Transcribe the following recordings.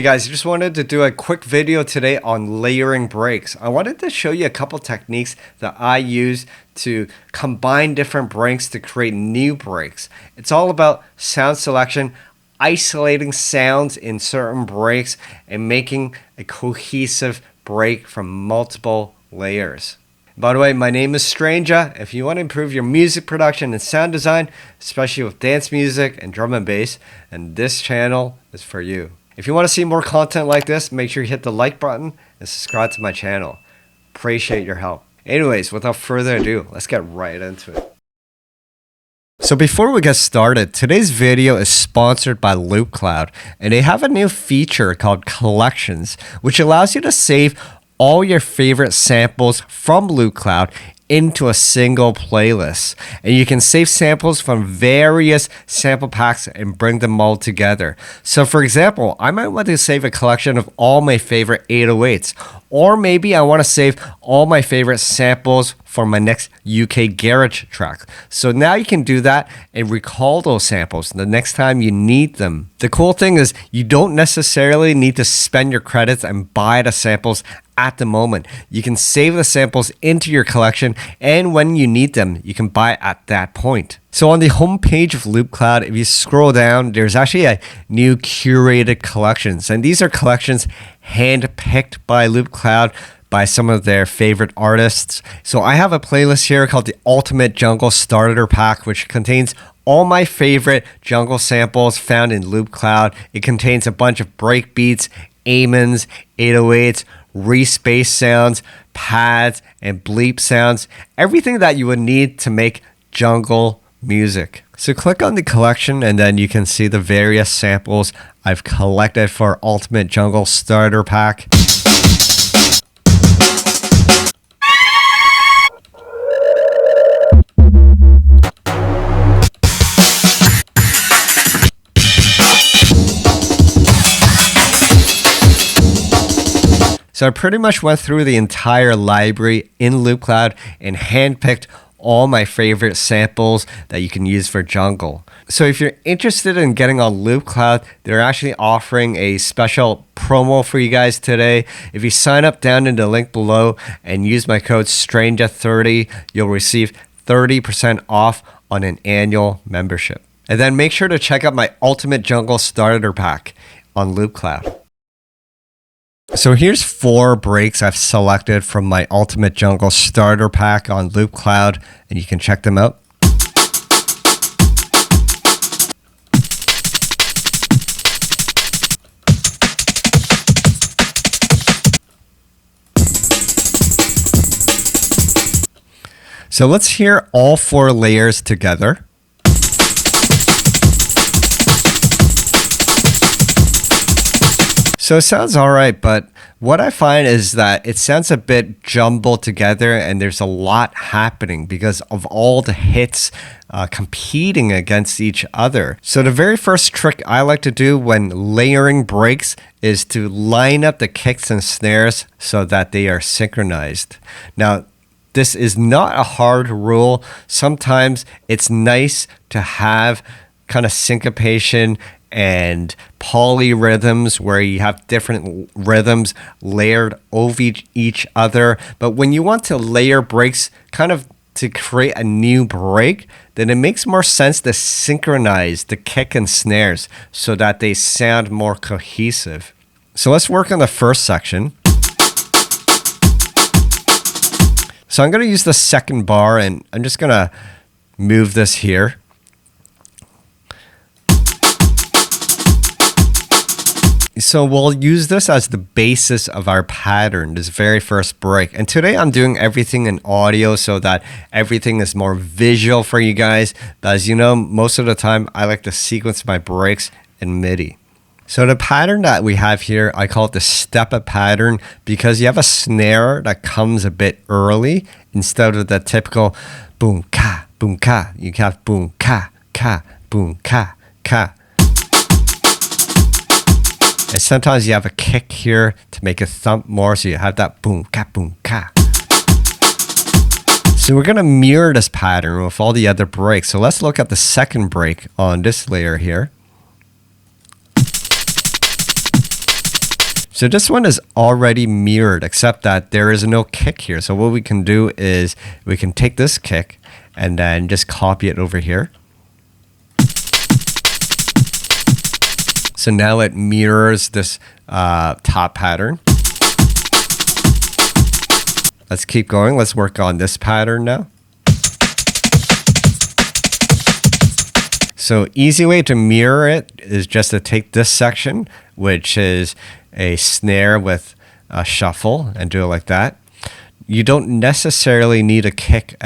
Hey guys, I just wanted to do a quick video today on layering breaks. I wanted to show you a couple techniques that I use to combine different breaks to create new breaks. It's all about sound selection, isolating sounds in certain breaks, and making a cohesive break from multiple layers. By the way, my name is Stranger. If you want to improve your music production and sound design, especially with dance music and drum and bass, then this channel is for you. If you want to see more content like this, make sure you hit the like button and subscribe to my channel. Appreciate your help. Anyways, without further ado, let's get right into it. So before we get started, today's video is sponsored by LoopCloud, and they have a new feature called Collections, which allows you to save all your favorite samples from LoopCloud into a single playlist. And you can save samples from various sample packs and bring them all together. So for example, I might want to save a collection of all my favorite 808s, or maybe I want to save all my favorite samples for my next UK garage track. So now you can do that and recall those samples the next time you need them. The cool thing is you don't necessarily need to spend your credits and buy the samples at the moment. You can save the samples into your collection, and when you need them, you can buy at that point. So on the home page of LoopCloud, if you scroll down, there's actually a new curated collections, and these are collections hand-picked by LoopCloud by some of their favorite artists. So I have a playlist here called the Ultimate Jungle Starter Pack, which contains all my favorite jungle samples found in LoopCloud. It contains a bunch of breakbeats, amens, 808s, respace sounds, pads, and bleep sounds, everything that you would need to make jungle music. So click on the collection and then you can see the various samples I've collected for Ultimate Jungle Starter Pack. So I pretty much went through the entire library in LoopCloud and handpicked all my favorite samples that you can use for jungle. So if you're interested in getting on LoopCloud, they're actually offering a special promo for you guys today. If you sign up down in the link below and use my code STRANGER30, you'll receive 30% off on an annual membership. And then make sure to check out my Ultimate Jungle Starter Pack on LoopCloud. So here's 4 breaks I've selected from my Ultimate Jungle Starter Pack on LoopCloud, and you can check them out. So let's hear all 4 layers together. So it sounds all right, but what I find is that it sounds a bit jumbled together and there's a lot happening because of all the hits competing against each other. So the very first trick I like to do when layering breaks is to line up the kicks and snares so that they are synchronized. Now, this is not a hard rule. Sometimes it's nice to have kind of syncopation and polyrhythms where you have different rhythms layered over each other. But when you want to layer breaks kind of to create a new break, then it makes more sense to synchronize the kick and snares so that they sound more cohesive. So let's work on the first section. So I'm going to use the second bar and I'm just going to move this here. So we'll use this as the basis of our pattern, this very first break. And today I'm doing everything in audio so that everything is more visual for you guys. But as you know, most of the time I like to sequence my breaks in MIDI. So the pattern that we have here, I call it the step-up pattern because you have a snare that comes a bit early instead of the typical boom, ka, boom, ka. You have boom, ka, boom, ka. And sometimes you have a kick here to make it thump more, so you have that boom, ka. So we're going to mirror this pattern with all the other breaks. So let's look at the second break on this layer here. So this one is already mirrored, except that there is no kick here. So what we can do is we can take this kick and then just copy it over here. So now it mirrors this top pattern. Let's keep going. Let's work on this pattern now. So easy way to mirror it is just to take this section, which is a snare with a shuffle, and do it like that. You don't necessarily need a kick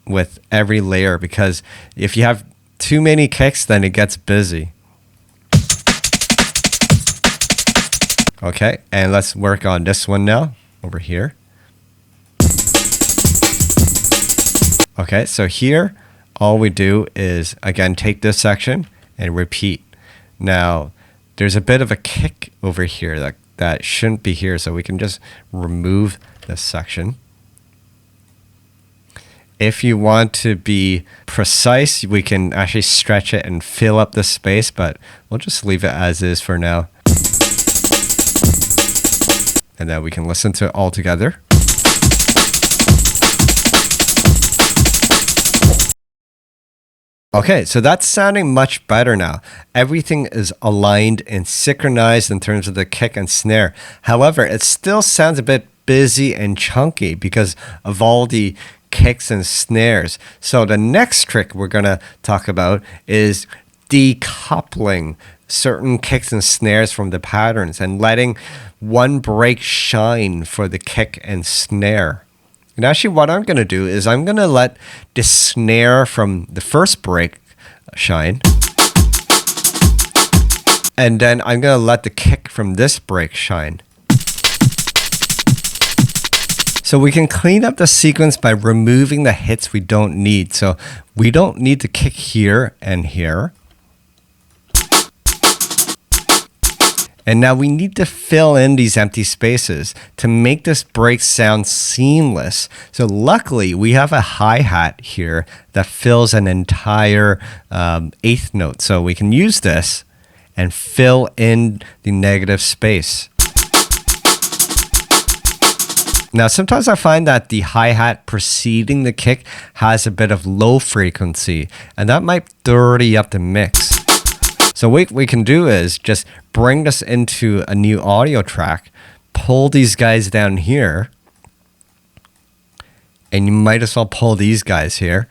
with every layer, because if you have too many kicks, then it gets busy. Okay, and let's work on this one now, over here. Okay, so here, all we do is, again, take this section and repeat. Now, there's a bit of a kick over here that shouldn't be here, so we can just remove this section. If you want to be precise, we can actually stretch it and fill up the space, but we'll just leave it as is for now. And then we can listen to it all together. Okay, so that's sounding much better now. Everything is aligned and synchronized in terms of the kick and snare. However, it still sounds a bit busy and chunky because of all the kicks and snares. So the next trick we're going to talk about is decoupling certain kicks and snares from the patterns and letting one break shine for the kick and snare. And actually what I'm going to do is I'm going to let the snare from the first break shine. And then I'm going to let the kick from this break shine. So we can clean up the sequence by removing the hits we don't need. So we don't need the kick here and here. And now we need to fill in these empty spaces to make this break sound seamless. So luckily we have a hi-hat here that fills an entire eighth note. So we can use this and fill in the negative space. Now sometimes I find that the hi-hat preceding the kick has a bit of low frequency, and that might dirty up the mix. So what we can do is just bring this into a new audio track, pull these guys down here, and you might as well pull these guys here,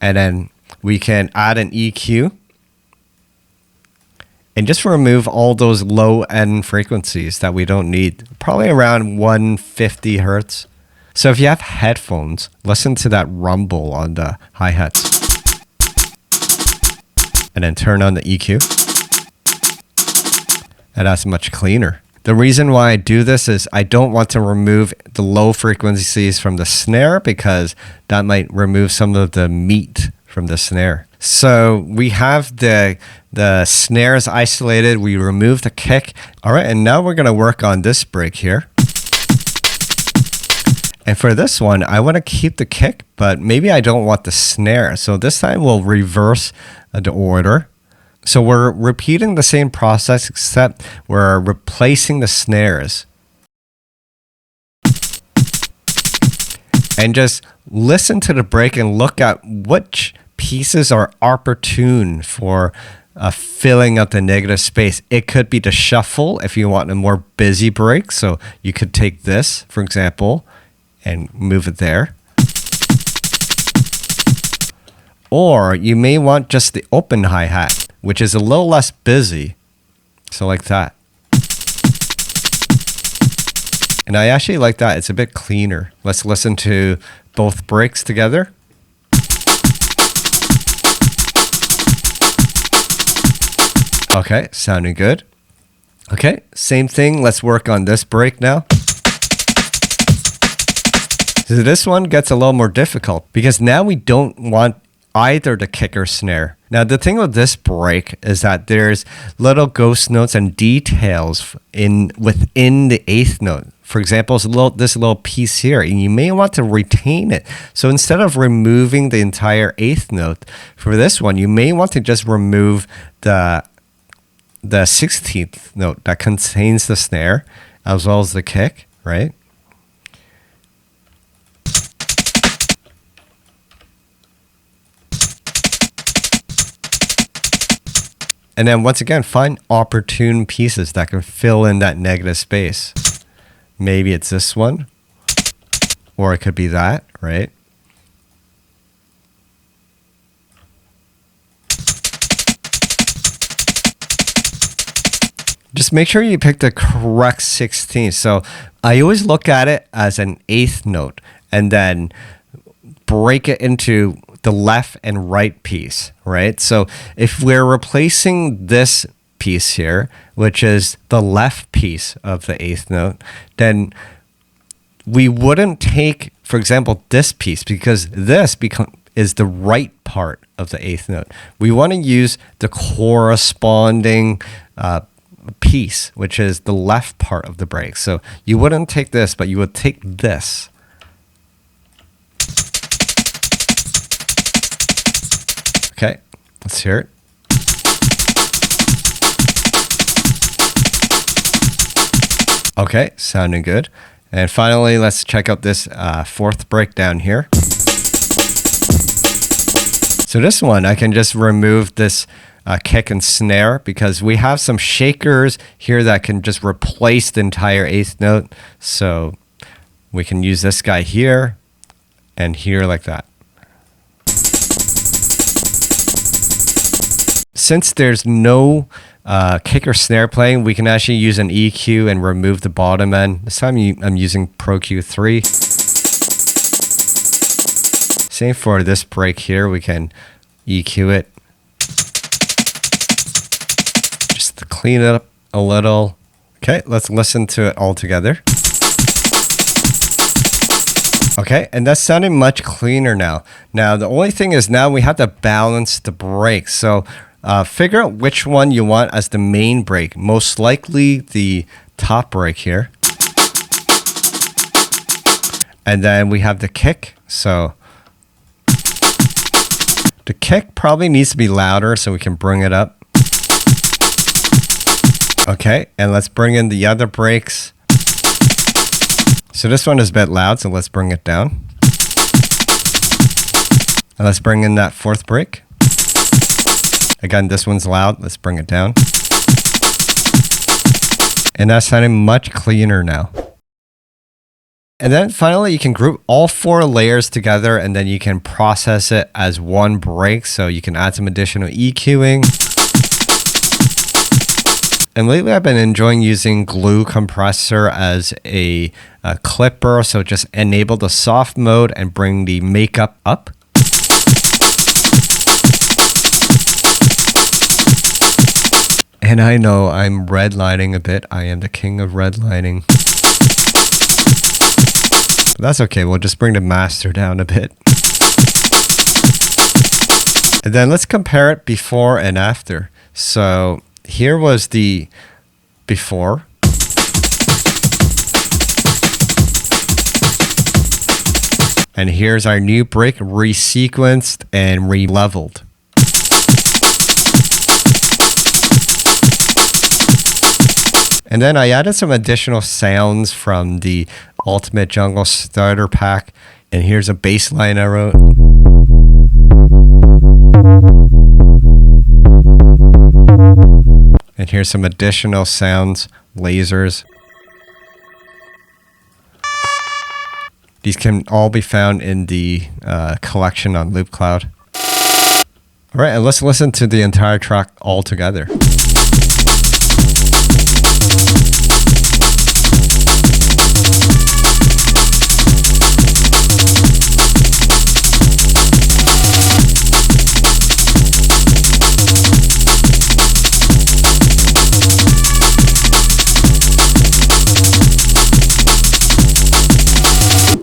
and then we can add an EQ and just remove all those low end frequencies that we don't need, probably around 150 hertz. So if you have headphones, listen to that rumble on the hi-hats. And then turn on the EQ. And that's much cleaner. The reason why I do this is I don't want to remove the low frequencies from the snare, because that might remove some of the meat from the snare. So we have the snares isolated. We remove the kick. All right, and now we're going to work on this break here. And for this one, I want to keep the kick, but maybe I don't want the snare. So this time we'll reverse the order. So we're repeating the same process, except we're replacing the snares. And just listen to the break and look at which pieces are opportune for filling up the negative space. It could be the shuffle if you want a more busy break. So you could take this, for example, and move it there. Or you may want just the open hi-hat, which is a little less busy. So like that. And I actually like that. It's a bit cleaner. Let's listen to both breaks together. Okay, sounding good. Okay, same thing. Let's work on this break now. So this one gets a little more difficult because now we don't want either the kick or snare. Now the thing with this break is that there's little ghost notes and details within the eighth note. For example, this little piece here, and you may want to retain it. So instead of removing the entire eighth note, for this one, you may want to just remove the the 16th note that contains the snare as well as the kick, right? And then once again, find opportune pieces that can fill in that negative space. Maybe it's this one, or it could be that, right? Just make sure you pick the correct 16th. So I always look at it as an 8th note and then break it into the left and right piece, right? So if we're replacing this piece here, which is the left piece of the 8th note, then we wouldn't take, for example, this piece, because this is the right part of the 8th note. We want to use the corresponding piece, which is the left part of the break. So you wouldn't take this, but you would take this. Okay, let's hear it. Okay, sounding good. And finally, let's check out this 4th break down here. So this one, I can just remove this kick and snare because we have some shakers here that can just replace the entire 8th note. So we can use this guy here and here like that. Since there's no kick or snare playing, we can actually use an EQ and remove the bottom end. This time I'm using Pro Q3. Same for this break here, we can EQ it. Just to clean it up a little. Okay, let's listen to it all together. Okay, and that's sounding much cleaner now. Now, the only thing is now we have to balance the breaks. So figure out which one you want as the main break. Most likely the top break here. And then we have the kick. So the kick probably needs to be louder so we can bring it up. Okay, and let's bring in the other breaks. So this one is a bit loud, so let's bring it down. And let's bring in that 4th break. Again, this one's loud. Let's bring it down. And that's sounding much cleaner now. And then finally, you can group all 4 layers together and then you can process it as one break. So you can add some additional EQing. And lately, I've been enjoying using Glue Compressor as a clipper. So just enable the soft mode and bring the makeup up. And I know I'm redlining a bit. I am the king of redlining. But that's okay. We'll just bring the master down a bit. And then let's compare it before and after. So here was the before. And here's our new break resequenced and re-leveled. And then I added some additional sounds from the Ultimate Jungle Starter Pack. And here's a bass line I wrote. And here's some additional sounds, lasers. These can all be found in the collection on LoopCloud. All right, and let's listen to the entire track all together.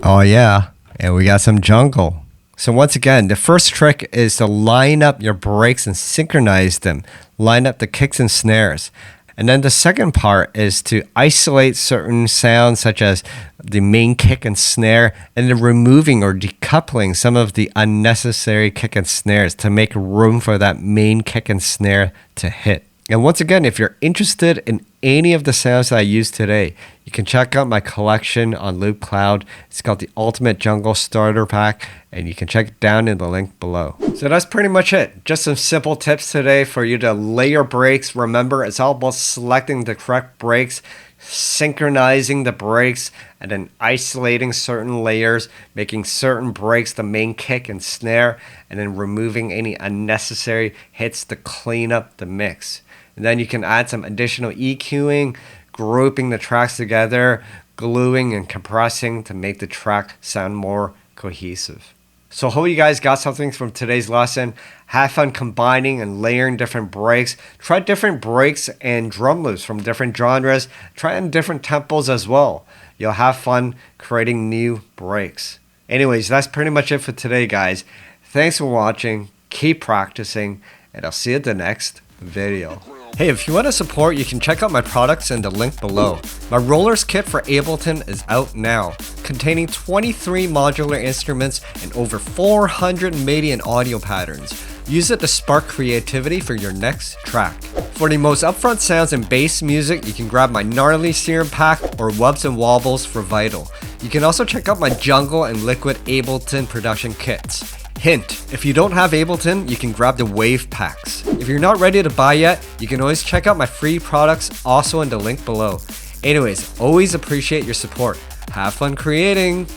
Oh yeah, and we got some jungle. So once again, the first trick is to line up your breaks and synchronize them. Line up the kicks and snares. And then the second part is to isolate certain sounds such as the main kick and snare and then removing or decoupling some of the unnecessary kick and snares to make room for that main kick and snare to hit. And once again, if you're interested in any of the sounds that I used today, you can check out my collection on Loop Cloud. It's called the Ultimate Jungle Starter Pack, and you can check it down in the link below. So that's pretty much it. Just some simple tips today for you to layer breaks. Remember, it's all about selecting the correct breaks, synchronizing the breaks, and then isolating certain layers, making certain breaks the main kick and snare, and then removing any unnecessary hits to clean up the mix. And then you can add some additional EQing, grouping the tracks together, gluing and compressing to make the track sound more cohesive. So hope you guys got something from today's lesson. Have fun combining and layering different breaks. Try different breaks and drum loops from different genres. Try in different tempos as well. You'll have fun creating new breaks. Anyways, that's pretty much it for today, guys. Thanks for watching. Keep practicing, and I'll see you at the next video. Hey, if you want to support, you can check out my products in the link below. My rollers kit for Ableton is out now, containing 23 modular instruments and over 400 MIDI and audio patterns. Use it to spark creativity for your next track. For the most upfront sounds in bass music, you can grab my gnarly serum pack or wubs and wobbles for Vital. You can also check out my jungle and liquid Ableton production kits. Hint, if you don't have Ableton, you can grab the Wave packs. If you're not ready to buy yet, you can always check out my free products also in the link below. Anyways, always appreciate your support. Have fun creating!